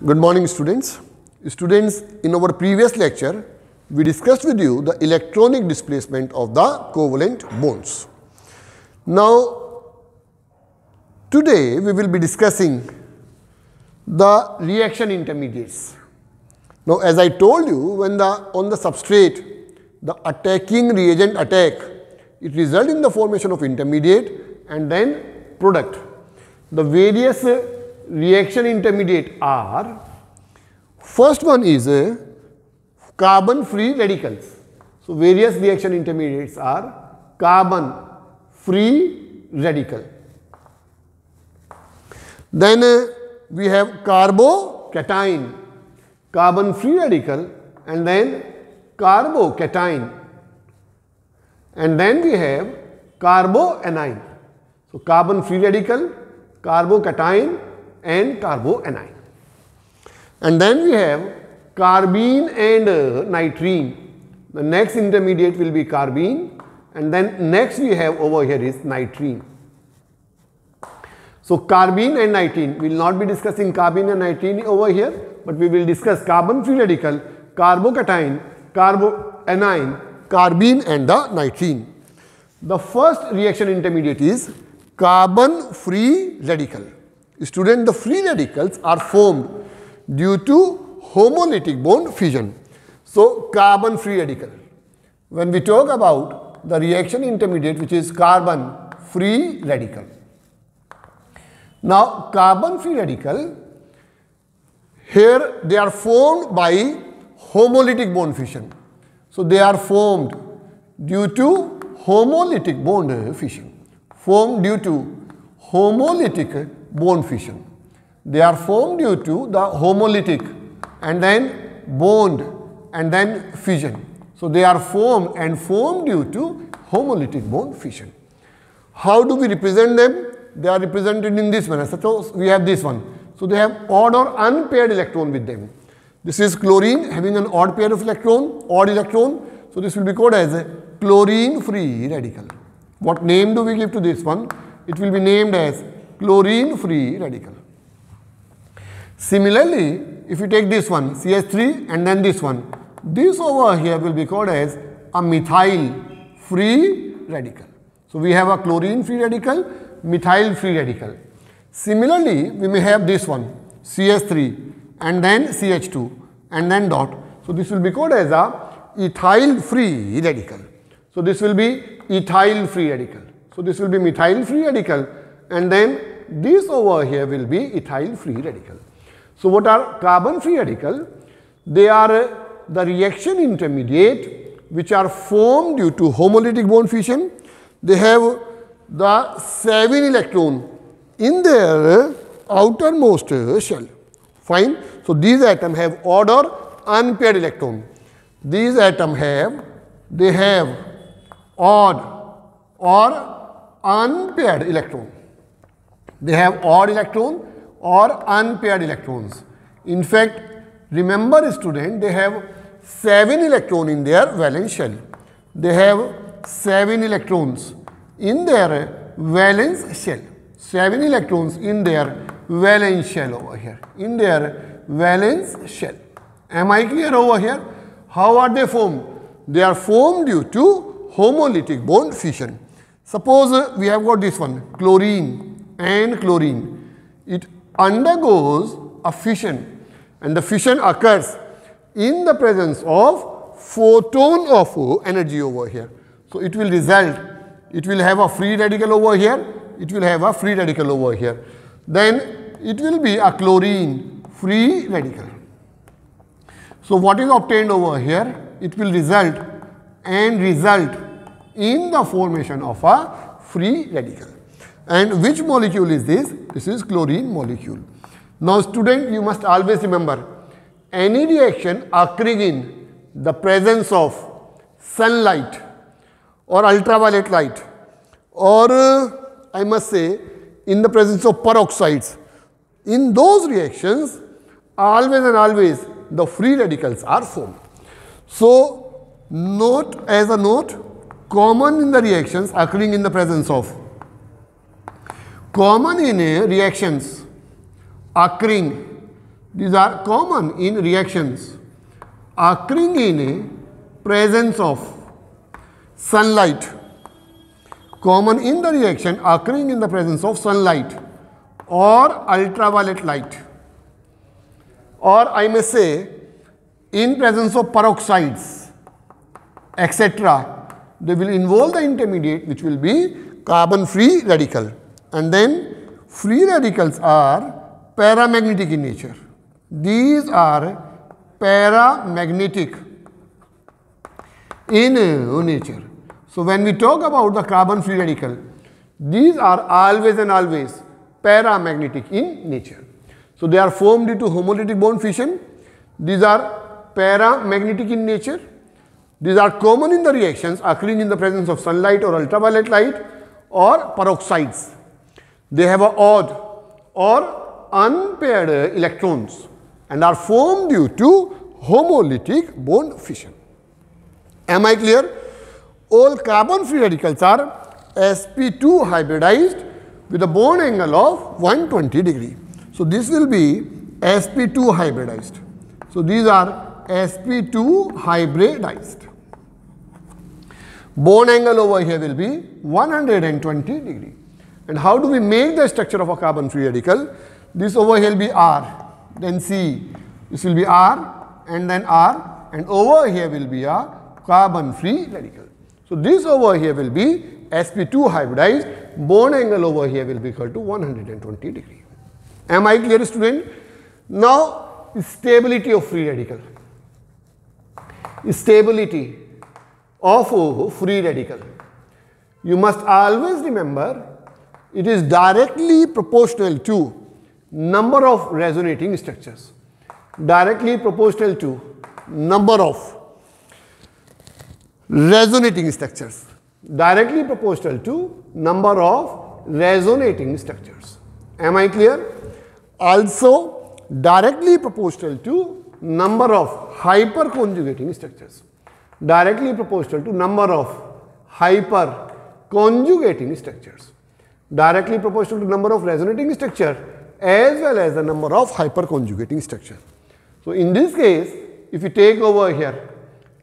Good morning, students. Students, in our previous lecture, we discussed with you the electronic displacement of the covalent bonds. Now, today we will be discussing the reaction intermediates. Now, as I told you, when on the substrate, the attacking reagent attack, it results in the formation of intermediate and then product. The various reaction intermediate are, first one is carbon free radicals. So, various reaction intermediates are carbon free radical. Then we have carbocation, carbon free radical, and then carbocation, and then we have carboanion. So, carbon free radical, carbocation and carboanion. And then we have carbene and nitrene. The next intermediate will be carbene, and then next we have over here is nitrene. So, carbene and nitrene, we will not be discussing carbene and nitrene over here, but we will discuss carbon free radical, carbocation, carboanion, carbene and the nitrene. The first reaction intermediate is carbon free radical. Student, the free radicals are formed due to homolytic bond fission. So, carbon free radical. When we talk about the reaction intermediate which is carbon free radical. Now, carbon free radical, here they are formed by homolytic bond fission. So, they are formed due to homolytic bond fission. Formed due to homolytic bond fission. They are formed due to the homolytic and then bond and then fission. So, they are formed due to homolytic bond fission. How do we represent them? They are represented in this manner. Suppose we have this one. So, they have odd or unpaired electron with them. This is chlorine having an odd pair of odd electron. So, this will be called as a chlorine free radical. What name do we give to this one? It will be named as chlorine free radical. Similarly, if you take this one CH3 and then this one, this over here will be called as a methyl free radical. So, we have a chlorine free radical, methyl free radical. Similarly, we may have this one CH3 and then CH2 and then dot. So, this will be called as a ethyl free radical. So, this will be ethyl free radical. So, this will be methyl free radical, and then this over here will be ethyl free radical. So, what are carbon free radical? They are the reaction intermediate which are formed due to homolytic bond fission. They have the 7 electron in their outermost shell. Fine. So, these atoms have odd or unpaired electron. These atoms have odd or unpaired electron. They have odd electron or unpaired electrons. In fact, remember student, they have 7 electrons in their valence shell. They have 7 electrons in their valence shell. 7 electrons in their valence shell over here. In their valence shell. Am I clear over here? How are they formed? They are formed due to homolytic bond fission. Suppose we have got this one, chlorine and chlorine. It undergoes a fission, and the fission occurs in the presence of photon of energy over here. So, it will result, it will have a free radical over here, it will have a free radical over here. Then it will be a chlorine free radical. So, what is obtained over here? It will result in the formation of a free radical. And which molecule is this? This is chlorine molecule. Now, student, you must always remember, any reaction occurring in the presence of sunlight or ultraviolet light, or I must say in the presence of peroxides, in those reactions always and always the free radicals are formed. So, note as a note, common in the reactions occurring in the presence of Common in reactions occurring These are common in reactions occurring in a presence of sunlight. Common in the reaction occurring in the presence of sunlight or ultraviolet light, or I may say in presence of peroxides, etc. They will involve the intermediate which will be carbon-free radical. And then free radicals are paramagnetic in nature. These are paramagnetic in nature. So when we talk about the carbon-free radical, these are always and always paramagnetic in nature. So they are formed due to homolytic bond fission. These are paramagnetic in nature. These are common in the reactions occurring in the presence of sunlight or ultraviolet light or peroxides. They have a odd or unpaired electrons and are formed due to homolytic bond fission. Am I clear? All carbon-free radicals are sp2 hybridized with a bond angle of 120 degree. So this will be sp2 hybridized. So these are sp2 hybridized. Bond angle over here will be 120 degree. And how do we make the structure of a carbon-free radical? This over here will be R, then C. This will be R and then R, and over here will be a carbon-free radical. So this over here will be sp2 hybridized. Bond angle over here will be equal to 120 degree. Am I clear, student? Now, stability of free radical. Stability of free radical. You must always remember it is directly proportional to number of resonating structures. Directly proportional to number of resonating structures. Directly proportional to number of resonating structures. Am I clear? Also directly proportional to number of hyperconjugating structures. Directly proportional to number of hyperconjugating structures. Directly proportional to number of resonating structure as well as the number of hyperconjugating structure. So in this case, if you take over here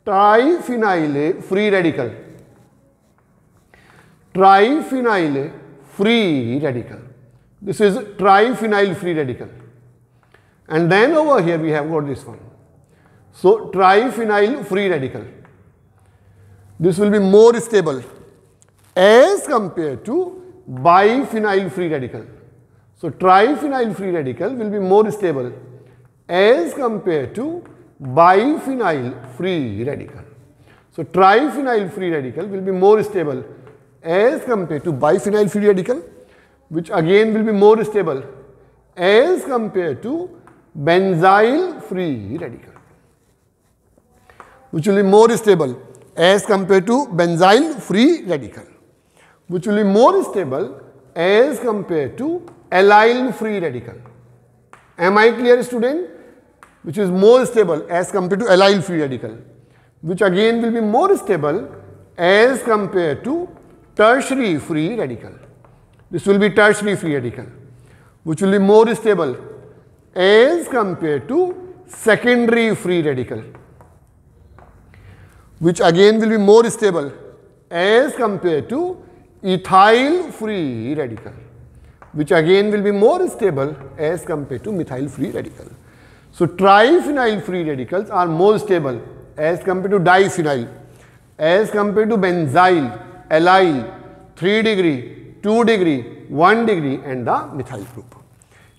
triphenyl free radical, triphenyl free radical. This is triphenyl free radical. And then over here we have got this one. So triphenyl free radical. This will be more stable as compared to biphenyl free radical. So triphenyl free radical will be more stable as compared to biphenyl free radical. So triphenyl free radical will be more stable as compared to biphenyl free radical, which again will be more stable as compared to benzyl free radical, which will be more stable as compared to benzyl free radical, which will be more stable as compared to allyl free radical. Am I clear, student? Which is more stable as compared to allyl free radical, which again will be more stable as compared to tertiary free radical. This will be tertiary free radical, which will be more stable as compared to secondary free radical, which again will be more stable as compared to ethyl free radical, which again will be more stable as compared to methyl free radical. So triphenyl free radicals are more stable as compared to diphenyl, as compared to benzyl, allyl, 3 degree, 2 degree, 1 degree and the methyl group.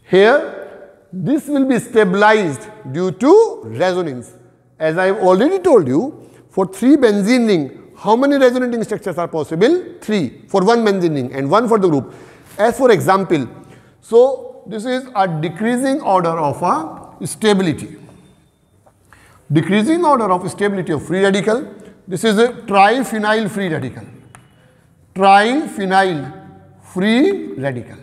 Here this will be stabilized due to resonance. As I have already told you, for 3 benzene ring, how many resonating structures are possible? 3 for 1 benzene ring and 1 for the group. As for example, so this is a decreasing order of a stability. Decreasing order of stability of free radical. This is a triphenyl free radical. Triphenyl free radical.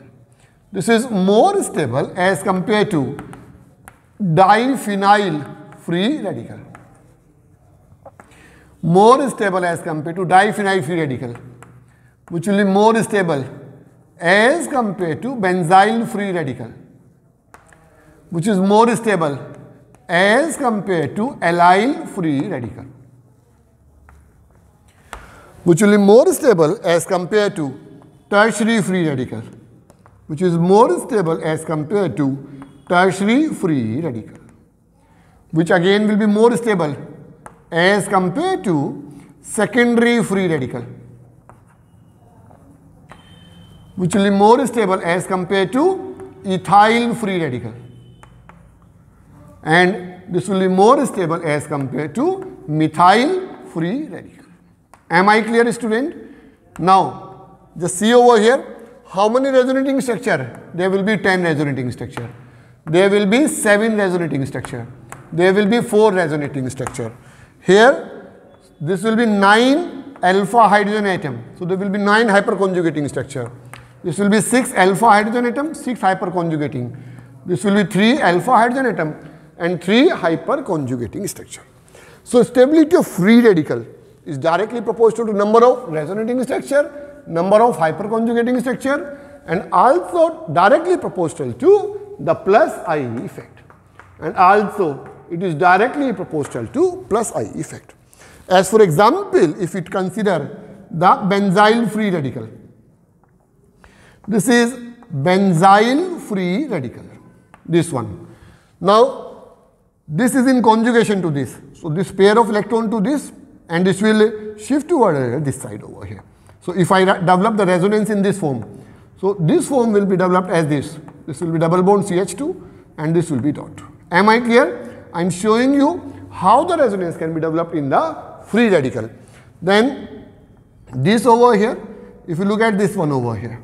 This is more stable as compared to diphenyl free radical. More stable as compared to diphenyl free radical, which will be more stable as compared to benzyl free radical, which is more stable as compared to allyl free radical. Which will be more stable as compared to tertiary free radical. Which is more stable as compared to tertiary free radical. Which again will be more stable as compared to secondary free radical. Which will be more stable as compared to ethyl free radical. And this will be more stable as compared to methyl free radical. Am I clear, student? Now, just see over here, how many resonating structure? There will be 10 resonating structure. There will be 7 resonating structure. There will be 4 resonating structure. Here, this will be 9 alpha hydrogen atom. So, there will be 9 hyperconjugating structure. This will be 6 alpha hydrogen atom, 6 hyperconjugating. This will be 3 alpha hydrogen atom and 3 hyperconjugating structure. So, stability of free radical is directly proportional to number of resonating structure, number of hyperconjugating structure, and also directly proportional to the plus I effect. And also it is directly proportional to plus I effect. As for example, if you consider the benzyl free radical, this is benzyl free radical, this one. Now, this is in conjugation to this. So, this pair of electron to this, and this will shift toward this side over here. So, if I develop the resonance in this form, so this form will be developed as this. This will be double bond CH2 and this will be dot. Am I clear? I am showing you how the resonance can be developed in the free radical. Then this over here, if you look at this one over here,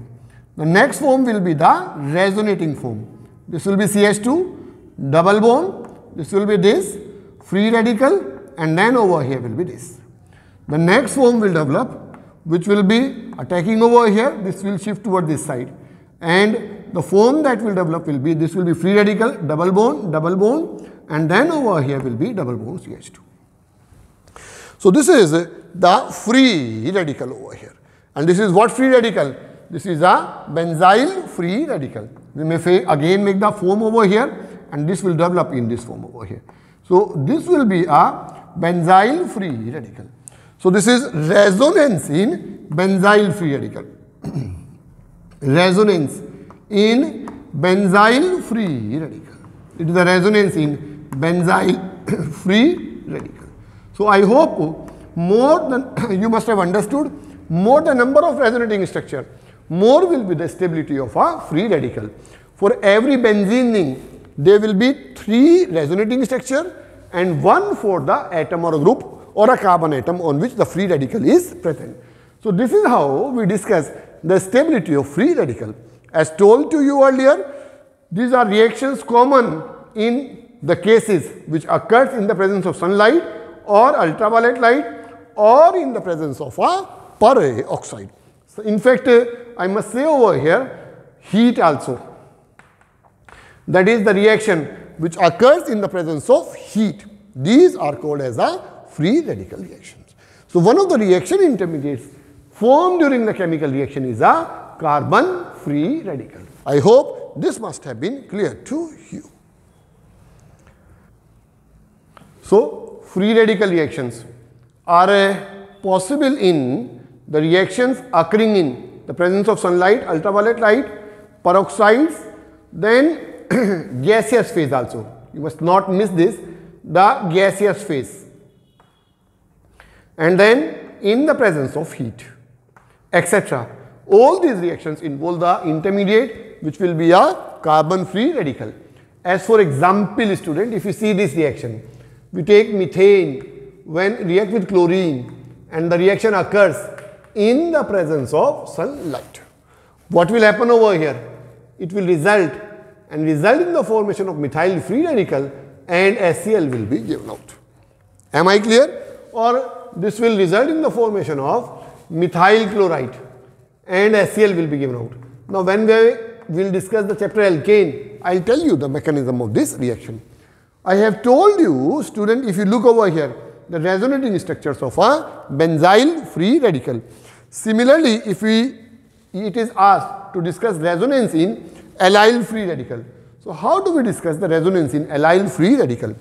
the next form will be the resonating form. This will be CH2, double bond, this will be this, free radical, and then over here will be this. The next form will develop, which will be attacking over here, this will shift toward this side. And the form that will develop will be, this will be free radical, double bond, and then over here will be double bond CH2. So, this is the free radical over here. And this is what free radical? This is a benzyl free radical. We may again make the form over here, and this will develop in this form over here. So, this will be a benzyl free radical. So, this is resonance in benzyl free radical. Resonance in benzyl free radical. It is the resonance in benzyl free radical. So, I hope more than you must have understood, more the number of resonating structure, more will be the stability of a free radical. For every benzene ring, there will be 3 resonating structure and 1 for the atom or a group or a carbon atom on which the free radical is present. So, this is how we discuss the stability of free radical. As told to you earlier, these are reactions common in the cases which occurs in the presence of sunlight or ultraviolet light or in the presence of a peroxide. So, in fact, I must say over here, heat also. That is the reaction which occurs in the presence of heat. These are called as a free radical reactions. So, one of the reaction intermediates formed during the chemical reaction is a carbon free radical. I hope this must have been clear to you. So, free radical reactions are possible in the reactions occurring in the presence of sunlight, ultraviolet light, peroxides, then gaseous phase also. You must not miss this, the gaseous phase. And then in the presence of heat, etc. All these reactions involve the intermediate which will be a carbon free radical. As for example, student, if you see this reaction, we take methane when react with chlorine and the reaction occurs in the presence of sunlight. What will happen over here? It will result in the formation of methyl free radical and HCl will be given out. Am I clear? Or this will result in the formation of methyl chloride and HCl will be given out. Now, when we will discuss the chapter alkane, I will tell you the mechanism of this reaction. I have told you, student, if you look over here, the resonating structures of a benzyl free radical. Similarly, if it is asked to discuss resonance in allyl free radical. So how do we discuss the resonance in allyl free radical?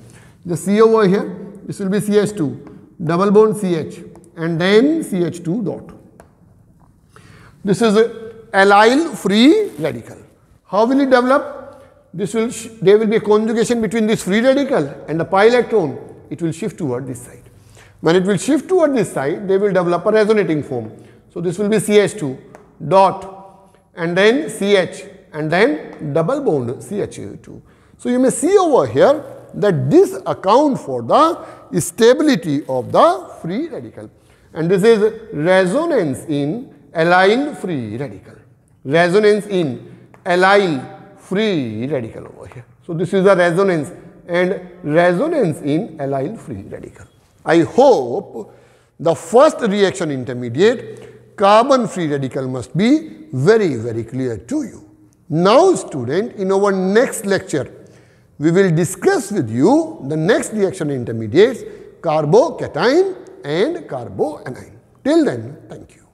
Just see over here, this will be CH2, double bond CH, and then CH2 dot. This is a allyl free radical. How will it develop? There will be a conjugation between this free radical and the pi electron. It will shift toward this side. When it will shift toward this side, they will develop a resonating form. So this will be CH2 dot, and then CH, and then double bond CH2. So you may see over here that this accounts for the stability of the free radical. And this is resonance in allyl free radical. Resonance in allyl free radical over here. So this is the resonance, and resonance in allyl free radical. I hope the first reaction intermediate, carbon free radical, must be very, very clear to you. Now student, in our next lecture, we will discuss with you the next reaction intermediates, carbocation and carboanion. Till then, thank you.